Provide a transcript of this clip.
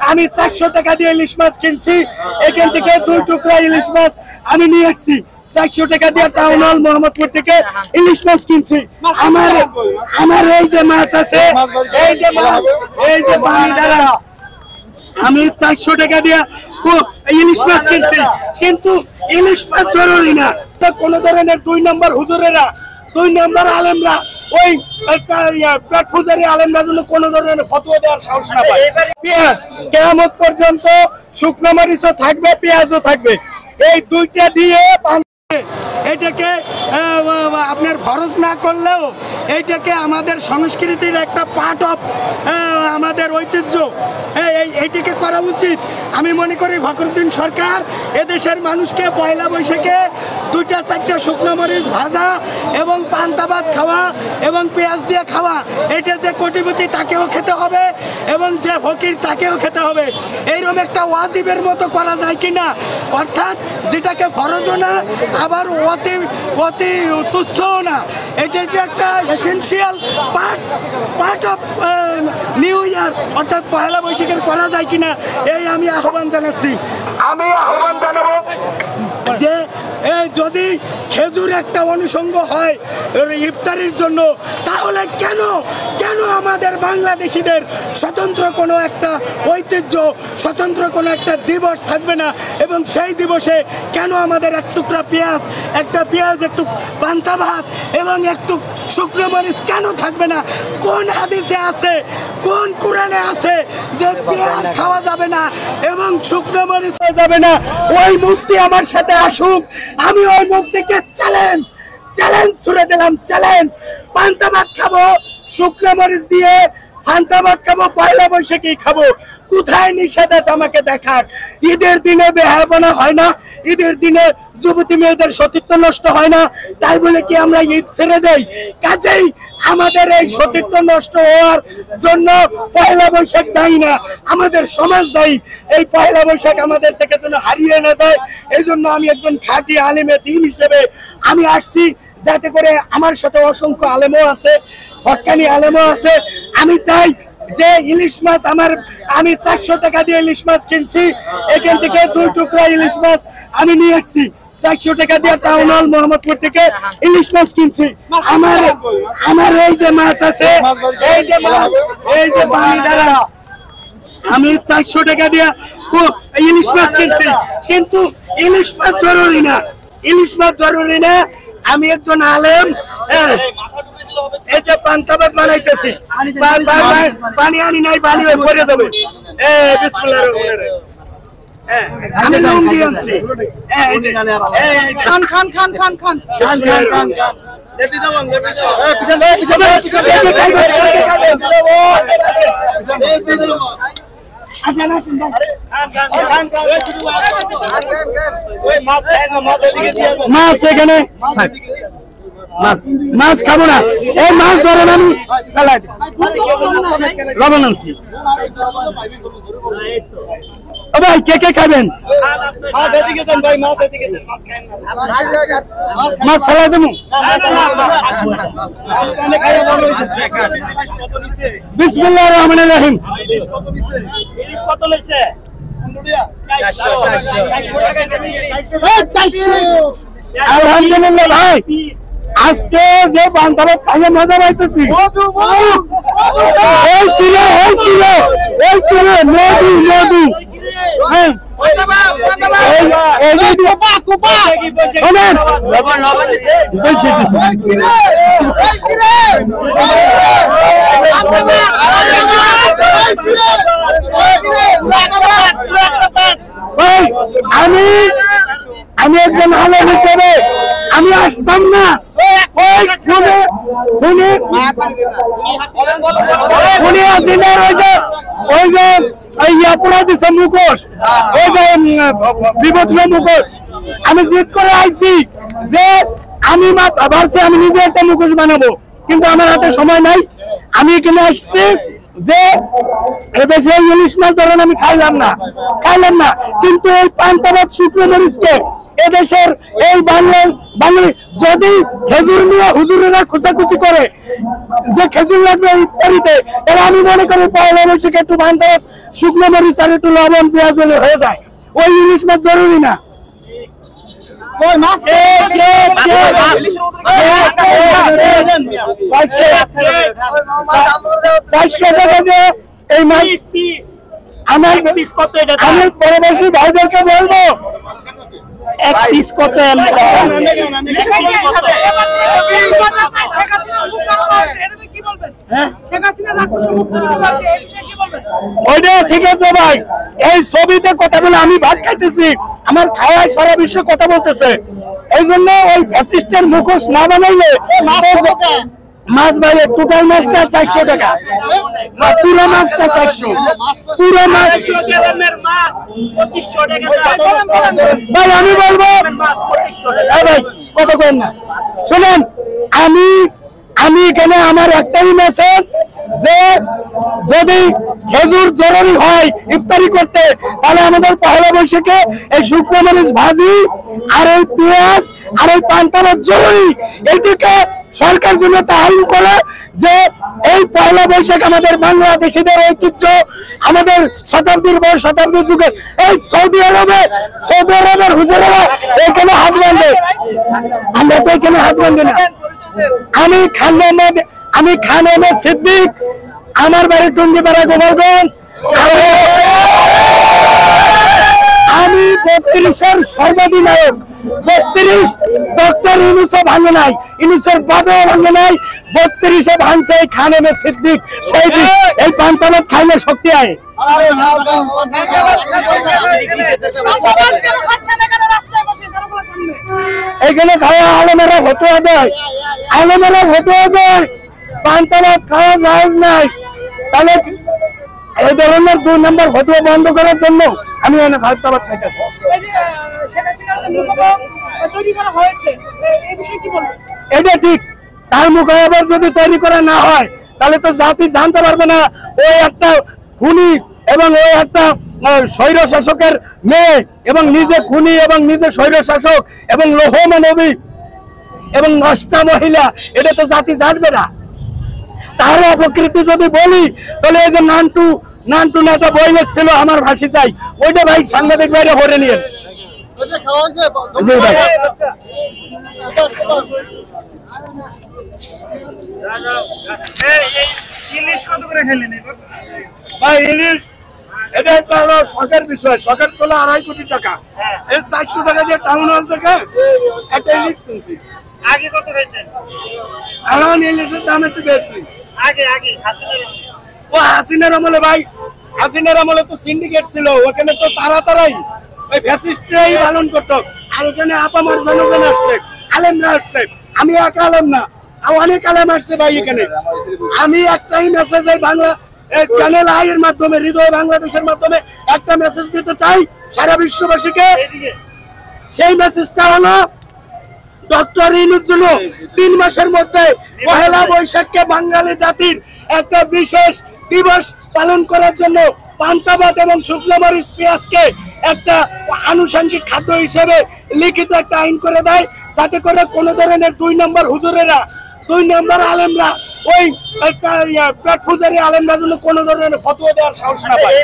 আমি 400 টাকা দিয়ে ইলিশ মাছ কিনছি, এখান থেকে 2 টুকরা ইলিশ মাছ আমি নিয়ে আসছি। 400 টাকা দিয়ে টাউন হল মোহাম্মদপুর থেকে ইলিশ মাছ কিনছি। আমার এই যে মাছ আছে, এই যে মাছ, এই যে পানি দ্বারা আমি 400 টাকা দিয়ে ইলিশ মাছ কিনছি। কিন্তু ইলিশ মাছ জরুরি না, কোন ধরনের 2 নম্বর হুজুরেরা, 2 নম্বর আলেমরা, ওই পেট পূজারি আলেমরা জন্য কোন ধরনের ফতোয়া দেওয়ার সাহস না পায়। পেঁয়াজ কিয়ামত পর্যন্ত শুকনো মরিচও থাকবে, পেঁয়াজও থাকবে, এই দুইটা দিয়ে এটাকে আপনার ফরজ না করলেও এইটাকে আমাদের সংস্কৃতির একটা পার্ট অফ আমাদের ঐতিহ্য, এইটাকে করা উচিত। আমি মনে করি ফখরুদ্দিন সরকার এদেশের মানুষকে পয়লা বৈশাখে 2-4টা শুকনো মরিচ ভাজা এবং পান্তা ভাত খাওয়া এবং পেঁয়াজ দিয়ে খাওয়া, এটা যে কোটিপতি তাকেও খেতে হবে এবং যে ফকির তাকেও খেতে হবে, এইরকম একটা ওয়াজিবের মতো করা যায় কিনা, অর্থাৎ যেটাকে ফরজও না আবার অতি তুচ্ছও না, এটা একটা essential part of new year, অর্থাৎ পয়লা বৈশাখের করা যায় কিনা এই আমি আহ্বান জানাচ্ছি। আমি আহ্বান জানাবো যে যদি খেজুর একটা অনুষঙ্গ হয় ইফতারির জন্য, তাহলে কেন আমাদের বাংলাদেশিদের স্বতন্ত্র কোনো একটা ঐতিহ্য, স্বতন্ত্র কোনো একটা দিবস থাকবে না? এবং সেই দিবসে কেন আমাদের এক টুকরা পেঁয়াজ, একটু পান্তা ভাত এবং একটু শুকনো মরিচ কেন থাকবে না? কোন হাদিসে আছে, কোন কোরআনে আছে যে পেঁয়াজ খাওয়া যাবে না এবং শুকনো মরিচ যাবে না? ওই মুফতি আমার সাথে আসুক, আমি ওই মুফতিকে চ্যালেঞ্জ ছুড়ে দিলাম, চ্যালেঞ্জ। পান্তা ভাত খাবো শুকনো মরিচ দিয়ে, পান্তা ভাত খাবো পয়লা বৈশাখী খাবো, কোথায় নিষেধ আছে আমাকে দেখাক। ঈদের দিনে বেহায়াপনা হয় না, ঈদের দিনে যুবতী মেয়েদের সতীত্ব নষ্ট হয় না, তাই বলে কি আমরা ঈদ ছেড়ে দেই? কাজেই আমাদের এই সতীত্ব নষ্ট হওয়ার জন্য পয়লা বৈশাখ দায়ী না, আমাদের সমাজ দায়ী। এই পয়লা বৈশাখ আমাদের থেকে যেন হারিয়ে না যায়, এই জন্য আমি একজন খাঁটি আলেমে দ্বীন হিসেবে আমি আসছি, যাতে করে আমার সাথে অসংখ্য আলেমও আছে, হক্কানি আলেমও আছে। আমি চাই যে ইলিশ মাছ আমি 400 টাকা দিয়ে ইলিশ মাছ কিনছি, এখান থেকে 2 টুকরা ইলিশ মাছ আমি নিয়ে আসছি। 400 টাকা দিয়ে টাউন হল মোহাম্মদপুর থেকে ইলিশ মাছ কিনছি। আমার এই যে মাছ আছে, এই যে মাছ, এই যে পানি দ্বারা আমি 400 টাকা দিয়ে ইলিশ মাছ কিনছি। কিন্তু ইলিশ মাছ জরুরি না, ইলিশ মাছ জরুরি না। আমি একজন আলেম, এই যে পান্তা ভাত বানাইতেছি, পানি আনি নাই, পানি পড়ে যাবে। বিসমিল্লাহির রহমানির রহিম। আমি লুঙ্গি আনছি, খান মাছ এখানে মাছ খাবো না, এই মাছ ধরেন আমি লবণ আনছি। ভাই কে কে খাবেন? মাছ ফেলাই দেবো। বিসমিল্লাহির রহমানির রহিম। আলহামদুলিল্লাহ ভাই, আজকে যে পান্তা ভাত খাইয়ে মজা পাইতেছি। মধু আমি একজন আলেম হিসেবে আমি আসতাম না মুখোশ, ওই যে বিভৎস মুখোশ। আমি জিদ করে আইছি যে আমি ভাবছি আমি নিজে একটা মুখোশ বানাবো, কিন্তু আমার হাতে সময় নাই। আমি এখানে আসছি যে এদেশে ইলিশ মাছ ধরেন আমি খাইলাম না, কিন্তু এই পান্তা ভাত শুকনো মরিচকে এদেশের এই বাংলায় যদি খেজুর নিয়ে হুজুরেরা খুঁচাখুচি করে যে খেজুর লাগবে ইফতারিতে, তাহলে আমি মনে করি পয়লা বৈশাখে একটু পান্তা ভাত, শুকনো মরিচ আর একটু লবণ পেঁয়াজ হলে হয়ে যায়। ওই ইলিশ মাছ জরুরি না। এই মাছ আমার পরবর্তী ভাইদেরকে বলবো এক পিস কত ওইটা ঠিক আছে ভাই, এই ছবিতে কথা বলে আমি ভাত খাইতেছি, আমার খাওয়ায় সারা বিশ্ব কথা বলতেছে, এই জন্য ওই ফ্যাসিস্টের মুখোশ না বানাইলে মাছ ভাই টোটাল মাছটা 400 টাকা, পুরো মাছটা 400, পুরো মাছ ভাই আমি বলবো ভাই কত করেন না। শোনেন আমি এখানে আমার একটাই মেসেজ যে যদি খেজুর জরুরি হয় ইফতারি করতে, তাহলে আমাদের পয়লা বৈশাখে এই শুকনো মরিচ ভাজি আর এই পেঁয়াজ আর এই পান্তা ভাত জরুরি। এইটাকে সরকার জন্য একটা আইন করে যে এই পয়লা বৈশাখ আমাদের বাংলাদেশিদের ঐতিহ্য, আমাদের শতাব্দীর পর শতাব্দীর যুগের এই সৌদি আরবের হুজুরেরা এখানে হাত বাঁধে, আমরা তো এখানে হাত বাঁধি না। আমি খান আহমেদ সিদ্দিক, আমার বাড়ি টুঙ্গিপাড়া গোপালগঞ্জ, আমি 32-এর সর্বাধিনায়ক। 32 ডক্টর ইউনূসও ভাঙে নাই, ইউনূসের বাবাও ভাঙে নাই, 32-এ ভাঙছে এই খান আহমেদ সিদ্দিক। সেই এই পান্তা ভাত খাইলে শক্তি আয়। এখানে খাওয়া আলেমেরা ফতোয়া দেয়, পান্তা ভাত খাওয়া জায়েজ নাই। তাহলে এই ধরনের 2 নম্বর ফতোয়া বন্ধ করার জন্য আমি এখানে পান্তা ভাত খাইতেছি। এটা ঠিক, তার মোকাবেলা যদি তৈরি করা না হয় তাহলে তো জাতি জানতে পারবে না ওই একটা খুনি এবং ওই একটা স্বৈর শাসকের মেয়ে এবং নিজে খুনি এবং নিজে স্বৈর শাসক এবং লৌহ মানবী এবং নষ্টা মহিলা, এটা তো জাতি জানবে না। তার অপকৃতি যদি বলি তাহলে এই যে নান্টু না একটা বই লেখছিল আমার ভাষী চাই, ওইটা ভাই সাংবাদিক ভাইরা ভরে নিয়েন। ভাই ইলিশ এটা একটা হলো শখের বিষয়, শখের তোলা 2.5 কোটি টাকা, এই 400 টাকা দিয়ে টাউন হল থেকে একটা ইলিশ কিনছি। আগে কত হয়েছে? এখন ইলিশের দাম একটু বেশি। আগে ও হাসিনার আমলে ভাই, হাসিনার আমলে তো সিন্ডিকেট ছিল, ওখানে তো তারাই ওই ফ্যাসিস্টরাই পালন করতো। আর ওখানে আপামর জনগণ আসছে, আলেমরা আসছে, আমি একা আলেম না, অনেক আলেম আসছে ভাই এখানে। আমি একটাই মেসেজ এই বাংলা চ্যানেল আই এর মাধ্যমে, হৃদয় বাংলাদেশের মাধ্যমে একটা মেসেজ দিতে চাই সারা বিশ্ববাসীকে। সেই মেসেজটা হলো ডক্টর ইউনূস জন্য 3 মাসের মধ্যে পহেলা বৈশাখকে বাঙালি জাতির একটা বিশেষ দিবস পালন করার জন্য পান্তা ভাত এবং শুকনো মরিচ পেঁয়াজকে একটা আনুষঙ্গিক খাদ্য হিসেবে লিখিত একটা আইন করে দেয়, যাতে করে কোনো ধরনের 2 নম্বর হুজুরেরা, 2 নম্বর আলেমরা, ওই পেট পূজারী আলেমরা যেন কোনো ধরনের ফতোয়া দেওয়ার সাহস না পায়।